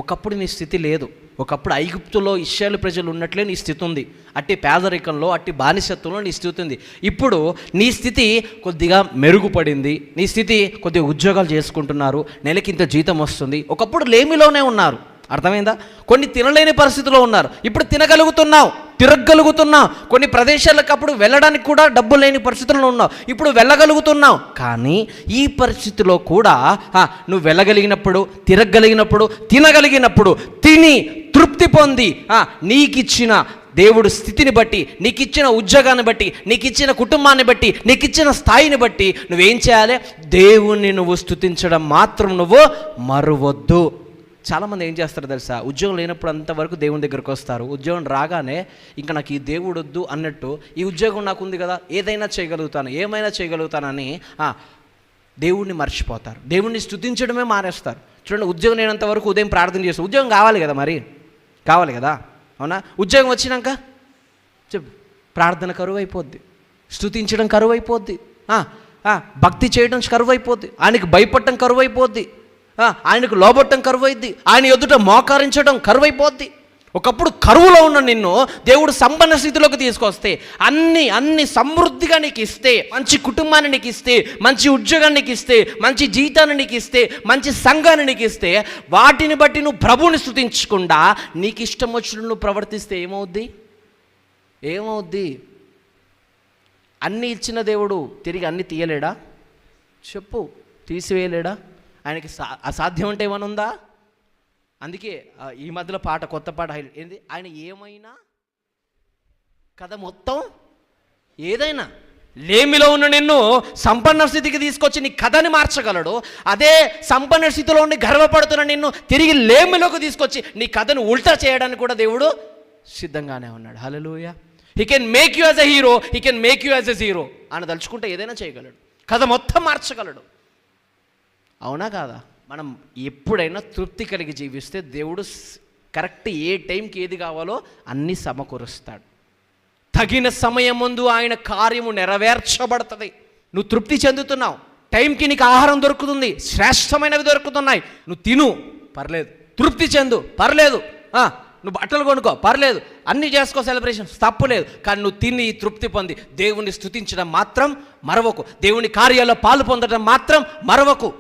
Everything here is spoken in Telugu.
ఒకప్పుడు నీ స్థితి లేదు. ఒకప్పుడు ఐగుప్తులో ఇశ్రాయేలు ప్రజలు ఉన్నట్లే నీ స్థితి ఉంది. అట్టి పేదరికంలో, అట్టి బానిసత్వంలో నీ స్థితి ఉంది. ఇప్పుడు నీ స్థితి కొద్దిగా మెరుగుపడింది. నీ స్థితి కొద్దిగా ఉద్యోగాలు చేసుకుంటున్నారు, నెలకింత జీతం వస్తుంది. ఒకప్పుడు లేమిలోనే ఉన్నారు, అర్థమైందా? కొన్ని తినలేని పరిస్థితిలో ఉన్నారు, ఇప్పుడు తినగలుగుతున్నావు, తిరగలుగుతున్నావు. కొన్ని ప్రదేశాలకు అప్పుడు వెళ్ళడానికి కూడా డబ్బు లేని పరిస్థితుల్లో ఉన్నావు, ఇప్పుడు వెళ్ళగలుగుతున్నావు. కానీ ఈ పరిస్థితిలో కూడా నువ్వు వెళ్ళగలిగినప్పుడు, తిరగలిగినప్పుడు, తినగలిగినప్పుడు, తిని తృప్తి పొంది నీకిచ్చిన దేవుడు స్థితిని బట్టి, నీకిచ్చిన ఉద్యోగాన్ని బట్టి, నీకిచ్చిన కుటుంబాన్ని బట్టి, నీకిచ్చిన స్థాయిని బట్టి నువ్వేం చేయాలి? దేవుణ్ణి నువ్వు స్తుతించడం మాత్రం నువ్వు మరువద్దు. చాలామంది ఏం చేస్తారు తెలుసా? ఉద్యోగం లేనప్పుడు అంతవరకు దేవుని దగ్గరకు వస్తారు, ఉద్యోగం రాగానే ఇంకా నాకు ఈ దేవుడు వద్దు అన్నట్టు, ఈ ఉద్యోగం నాకు ఉంది కదా, ఏదైనా చేయగలుగుతాను, ఏమైనా చేయగలుగుతానని దేవుణ్ణి మర్చిపోతారు, దేవుణ్ణి స్తుతించడమే మానేస్తారు. చూడండి, ఉద్యోగం లేనంత వరకు ఉదయం ప్రార్థన చేస్తారు. ఉద్యోగం కావాలి కదా, మరి కావాలి కదా, అవునా? ఉద్యోగం వచ్చినాక చెప్పు, ప్రార్థన కరువు అయిపోద్ది, స్తుతించడం కరువు అయిపోద్ది, భక్తి చేయడం కరువు అయిపోద్ది, ఆయనకి భయపడటం కరువు అయిపోద్ది, ఆయనకు లోబట్టం కరువైద్ది, ఆయన ఎదుట మోకరించడం కరువైపోద్ది. ఒకప్పుడు కరువులో ఉన్న నిన్ను దేవుడు సంపన్న స్థితిలోకి తీసుకొస్తే, అన్ని సమృద్ధిగా నీకు ఇస్తే, మంచి కుటుంబాన్ని నీకు ఇస్తే, మంచి ఉద్యోగాన్ని నీకు ఇస్తే, మంచి జీతాన్ని నీకు ఇస్తే, మంచి సంఘాన్ని నీకు ఇస్తే, వాటిని బట్టి నువ్వు ప్రభువుని స్తుతించకుండా నీకు ఇష్టం వచ్చినట్టు నువ్వు ప్రవర్తిస్తే ఏమవుద్ది? అన్నీ ఇచ్చిన దేవుడు తిరిగి అన్నీ తీయలేడా? చెప్పు, తీసివేయలేడా? ఆయనకి అసాధ్యం అంటే ఏమైనా ఉందా? అందుకే ఈ మధ్యలో కొత్త పాట ఏంది, ఆయన ఏమైనా కథ మొత్తం ఏదైనా, లేమిలో ఉన్న నిన్ను సంపన్న స్థితికి తీసుకొచ్చి నీ కథని మార్చగలడు. అదే సంపన్న స్థితిలో ఉండి గర్వపడుతున్న నిన్ను తిరిగి లేమిలోకి తీసుకొచ్చి నీ కథను ఉల్టా చేయడానికి కూడా దేవుడు సిద్ధంగానే ఉన్నాడు. Hallelujah. He can make you as a hero, he can make you as a zero. ఆయన తలుచుకుంటే ఏదైనా చేయగలడు, కథ మొత్తం మార్చగలడు. అవునా కాదా? మనం ఎప్పుడైనా తృప్తి కలిగి జీవిస్తే దేవుడు కరెక్ట్ ఏ టైంకి ఏది కావాలో అన్నీ సమకూరుస్తాడు. తగిన సమయం ముందు ఆయన కార్యము నెరవేర్చబడుతుంది. నువ్వు తృప్తి చెందుతున్నావు, టైంకి నీకు ఆహారం దొరుకుతుంది, శ్రేష్టమైనవి దొరుకుతున్నాయి, నువ్వు తిను పర్లేదు, తృప్తి చెందు పర్లేదు, నువ్వు బట్టలు కొనుక్కో పర్లేదు, అన్నీ చేసుకో, సెలబ్రేషన్స్ తప్పులేదు. కానీ నువ్వు తిని తృప్తి పొంది దేవుణ్ణి స్తుతించడం మాత్రం మరవకు, దేవుని కార్యాల్లో పాలు పొందడం మాత్రం మరవకు.